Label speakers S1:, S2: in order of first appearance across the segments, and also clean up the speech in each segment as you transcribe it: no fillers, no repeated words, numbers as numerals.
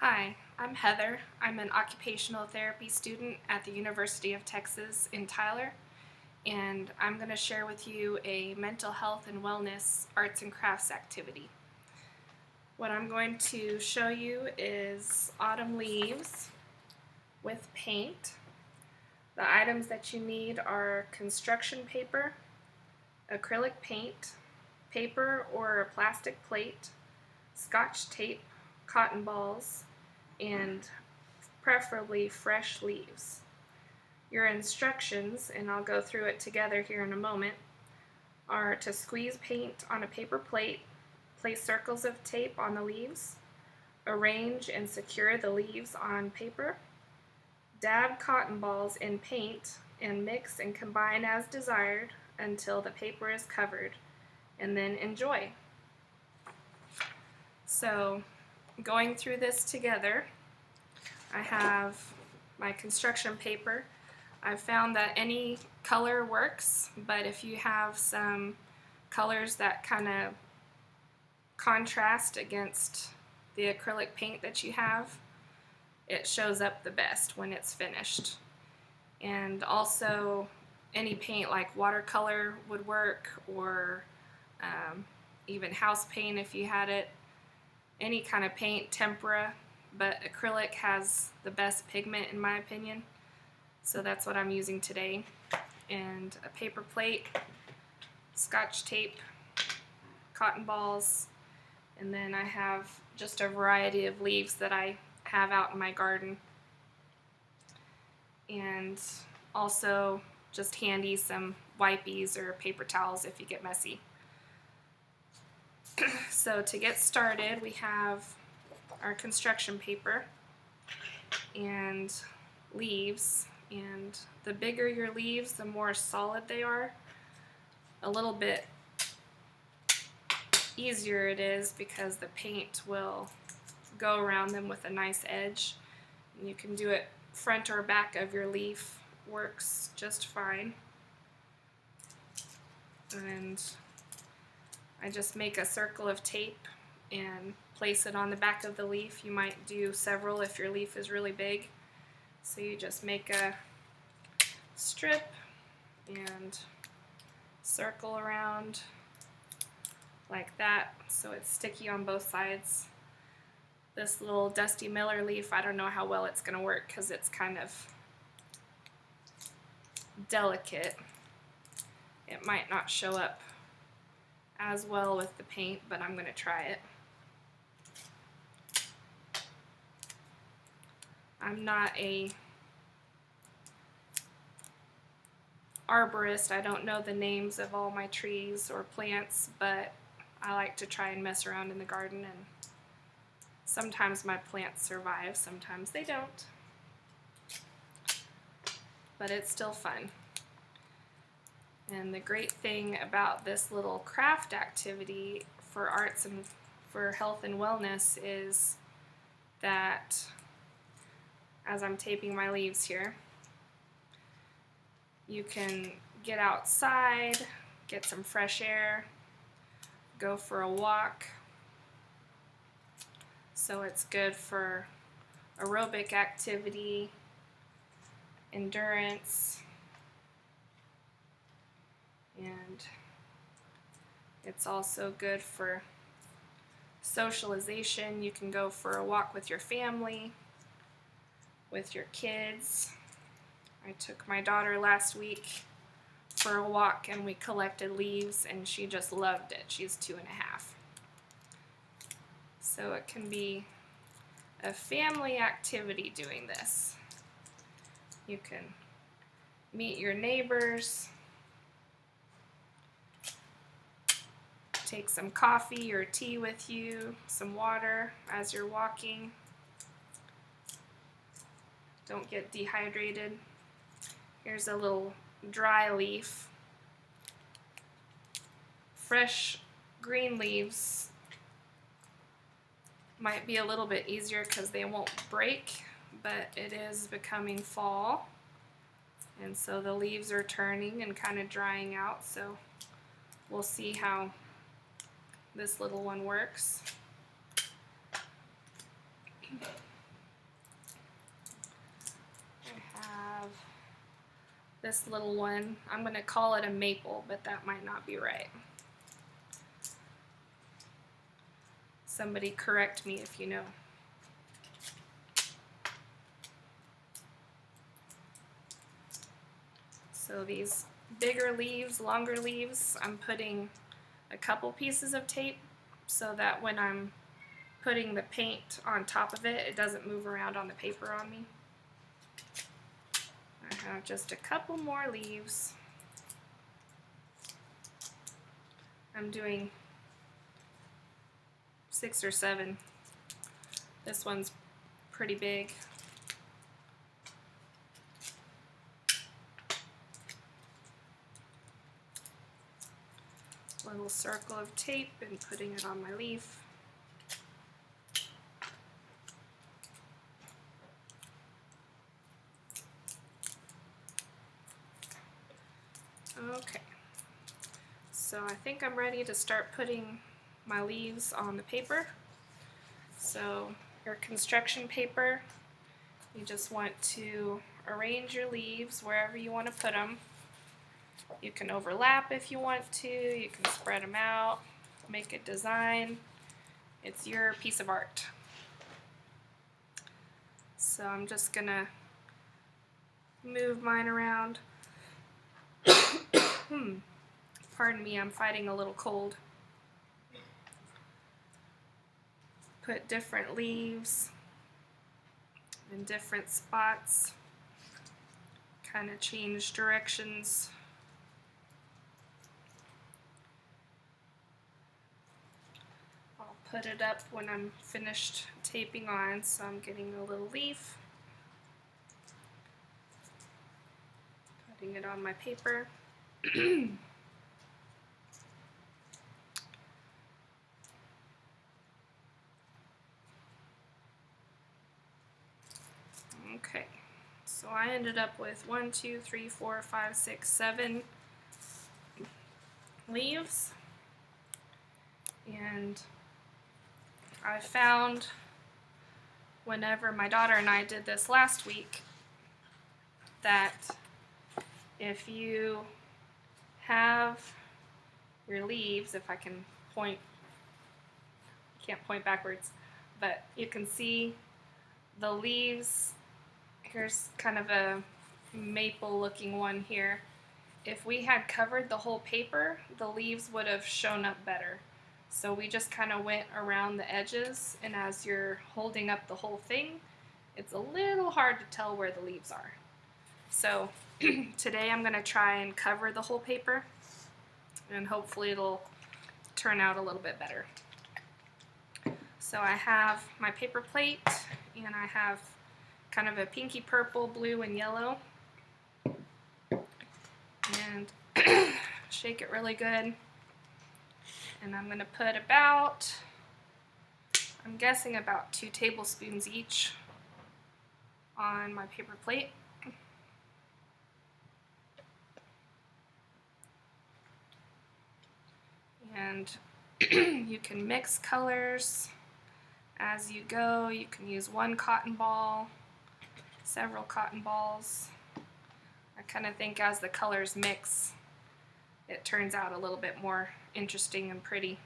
S1: Hi, I'm Heather. I'm an occupational therapy student at the University of Texas in Tyler, and I'm going to share with you a mental health and wellness arts and crafts activity. What I'm going to show you is autumn leaves with paint. The items that you need are construction paper, acrylic paint, paper or a plastic plate, scotch tape, cotton balls, and preferably fresh leaves. Your instructions, and I'll go through it together here in a moment, are to squeeze paint on a paper plate, place circles of tape on the leaves, arrange and secure the leaves on paper, dab cotton balls in paint, and mix and combine as desired until the paper is covered, and then enjoy. So, going through this together, I have my construction paper. I've found that any color works, but if you have some colors that kind of contrast against the acrylic paint that you have, it shows up the best when it's finished. And also any paint like watercolor would work, or even house paint if you had it. Any kind of paint, tempera, but acrylic has the best pigment in my opinion. So that's what I'm using today. And a paper plate, scotch tape, cotton balls, and then I have just a variety of leaves that I have out in my garden. And also just handy some wipies or paper towels if you get messy. So to get started, we have our construction paper and leaves, and the bigger your leaves, the more solid they are. A little bit easier it is because the paint will go around them with a nice edge. And you can do it front or back of your leaf, works just fine. And I just make a circle of tape and place it on the back of the leaf. You might do several if your leaf is really big. So you just make a strip and circle around like that so it's sticky on both sides. This little Dusty Miller leaf, I don't know how well it's going to work because it's kind of delicate. It might not show up as well with the paint, but I'm going to try it. I'm not a arborist. I don't know the names of all my trees or plants, but I like to try and mess around in the garden, and sometimes my plants survive, sometimes they don't. But it's still fun. And the great thing about this little craft activity for arts and for health and wellness is that as I'm taping my leaves here, you can get outside, get some fresh air, go for a walk. So it's good for aerobic activity, endurance, and it's also good for socialization. You can go for a walk with your family, with your kids. I took my daughter last week for a walk and we collected leaves and she just loved it. She's 2.5. So it can be a family activity doing this. You can meet your neighbors, take some coffee or tea with you, some water as you're walking. Don't get dehydrated. Here's a little dry leaf. Fresh green leaves might be a little bit easier because they won't break, but it is becoming fall, and so the leaves are turning and kind of drying out, so we'll see how this little one works. this little one. I'm going to call it a maple, but that might not be right. Somebody correct me if you know. So these bigger leaves, longer leaves, I'm putting a couple pieces of tape so that when I'm putting the paint on top of it, it doesn't move around on the paper on me. I have just a couple more leaves. I'm doing 6 or 7. This one's pretty big. Little circle of tape and putting it on my leaf. Okay, so I think I'm ready to start putting my leaves on the paper. So your construction paper, you just want to arrange your leaves wherever you want to put them. You can overlap if you want to, you can spread them out, make a design. It's your piece of art. So I'm just gonna move mine around. Pardon me, I'm fighting a little cold. Put different leaves in different spots. Kind of change directions. I'll put it up when I'm finished taping on, so I'm getting a little leaf. Putting it on my paper. Okay, so I ended up with 1, 2, 3, 4, 5, 6, 7 leaves, and I found whenever my daughter and I did this last week that if you have your leaves, if I can point, can't point backwards, but you can see the leaves. Here's kind of a maple looking one here. If we had covered the whole paper, the leaves would have shown up better. So we just kind of went around the edges, and as you're holding up the whole thing, it's a little hard to tell where the leaves are. So today I'm going to try and cover the whole paper, and hopefully it'll turn out a little bit better. So I have my paper plate, and I have kind of a pinky purple, blue, and yellow. And shake it really good. And I'm going to put about, I'm guessing about 2 tablespoons each on my paper plate. And you can mix colors as you go. You can use 1 cotton ball, several cotton balls. I kind of think as the colors mix, it turns out a little bit more interesting and pretty.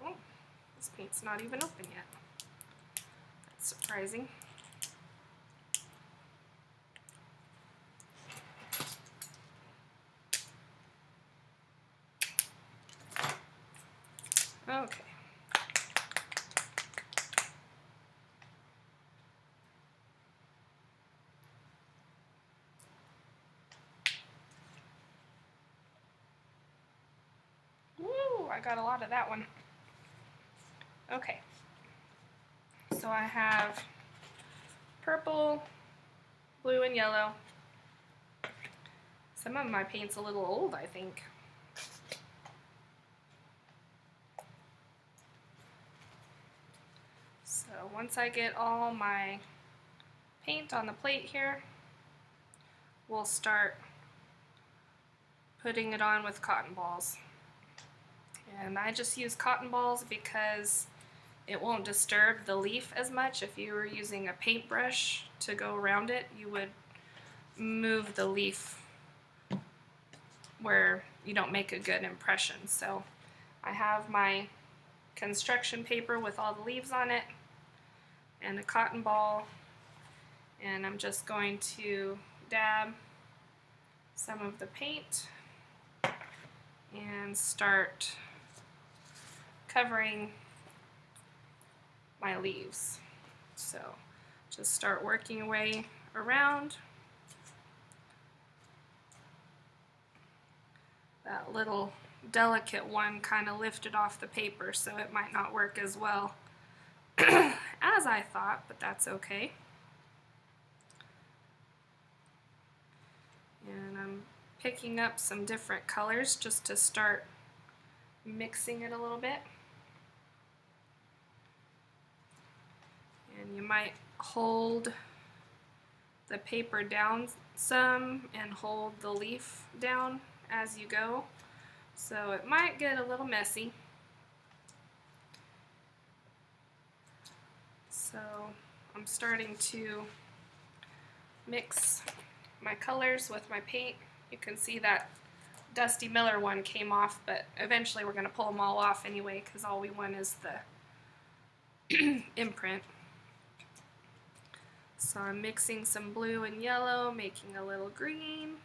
S1: Oh, this paint's not even open yet. That's surprising. Okay. Woo, I got a lot of that one. Okay. So I have purple, blue, and yellow. Some of my paint's a little old, I think. So once I get all my paint on the plate here, we'll start putting it on with cotton balls. And I just use cotton balls because it won't disturb the leaf as much. If you were using a paintbrush to go around it, you would move the leaf where you don't make a good impression. So I have my construction paper with all the leaves on it and a cotton ball, and I'm just going to dab some of the paint and start covering my leaves. So just start working your way around. That little delicate one kind of lifted off the paper, so it might not work as well as I thought, but that's okay. And I'm picking up some different colors just to start mixing it a little bit. And you might hold the paper down some and hold the leaf down as you go, so it might get a little messy. So I'm starting to mix my colors with my paint. You can see that Dusty Miller one came off, but eventually we're going to pull them all off anyway because all we want is the imprint. So I'm mixing some blue and yellow, making a little green.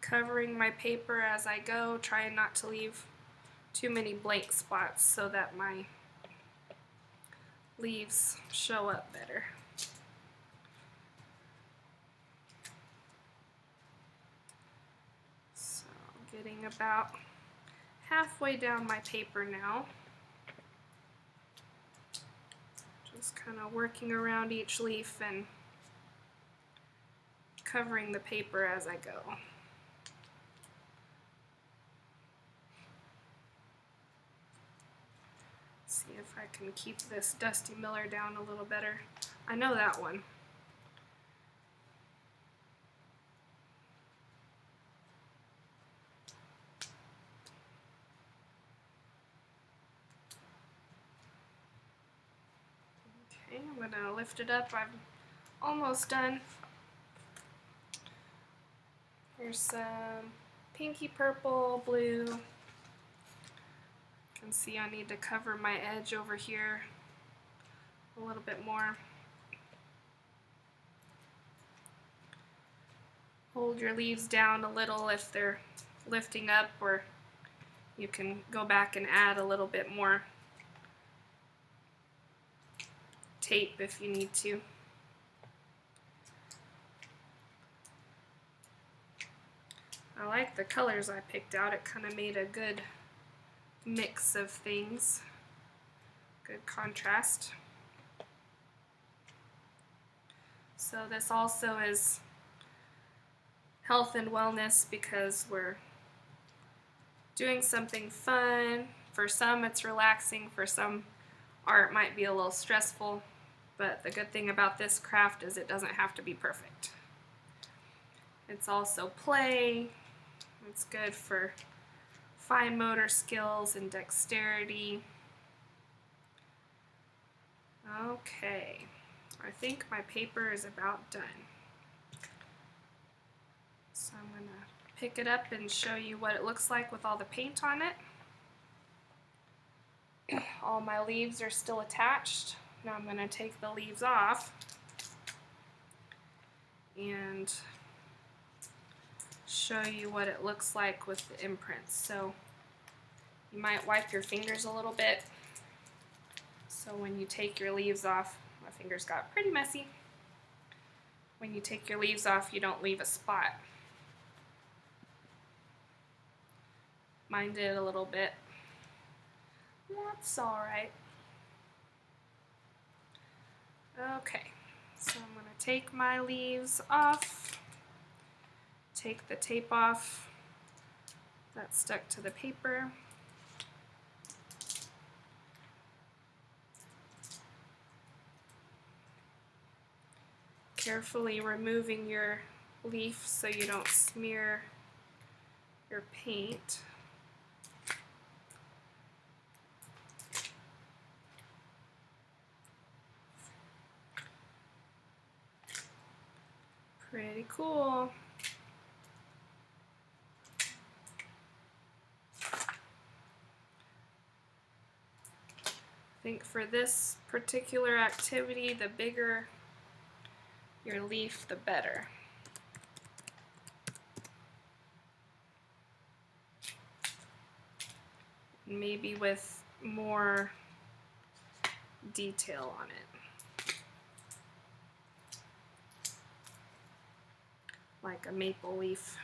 S1: Covering my paper as I go, trying not to leave too many blank spots so that my leaves show up better. So getting about halfway down my paper now. Just kind of working around each leaf and covering the paper as I go. See if I can keep this Dusty Miller down a little better. I know that one. Okay, I'm going to lift it up. I'm almost done. Here's some pinky purple, blue. You can see I need to cover my edge over here a little bit more. Hold your leaves down a little if they're lifting up, or you can go back and add a little bit more tape if you need to. I like the colors I picked out. It kind of made a good mix of things. Good contrast. So this also is health and wellness because we're doing something fun. For some it's relaxing, for some art might be a little stressful, but the good thing about this craft is it doesn't have to be perfect. It's also play. It's good for fine motor skills and dexterity. Okay, I think my paper is about done. So I'm going to pick it up and show you what it looks like with all the paint on it. All my leaves are still attached. Now I'm going to take the leaves off and show you what it looks like with the imprints. So you might wipe your fingers a little bit, so when you take your leaves off, my fingers got pretty messy. When you take your leaves off, you don't leave a spot. Mine did a little bit. That's alright. Okay, so I'm going to take my leaves off, take the tape off that's stuck to the paper. Carefully removing your leaf so you don't smear your paint. Pretty cool. I think for this particular activity, the bigger your leaf, the better. Maybe with more detail on it. Like a maple leaf.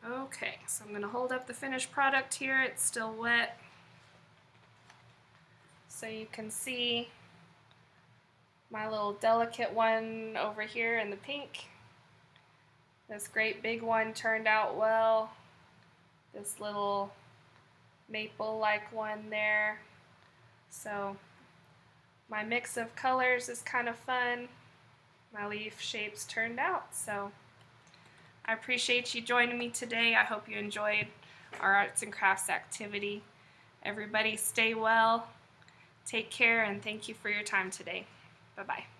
S1: Okay, so I'm going to hold up the finished product here. It's still wet. So you can see my little delicate one over here in the pink. This great big one turned out well. This little maple-like one there. So my mix of colors is kind of fun. My leaf shapes turned out. So I appreciate you joining me today. I hope you enjoyed our arts and crafts activity. Everybody stay well, take care, and thank you for your time today. Bye-bye.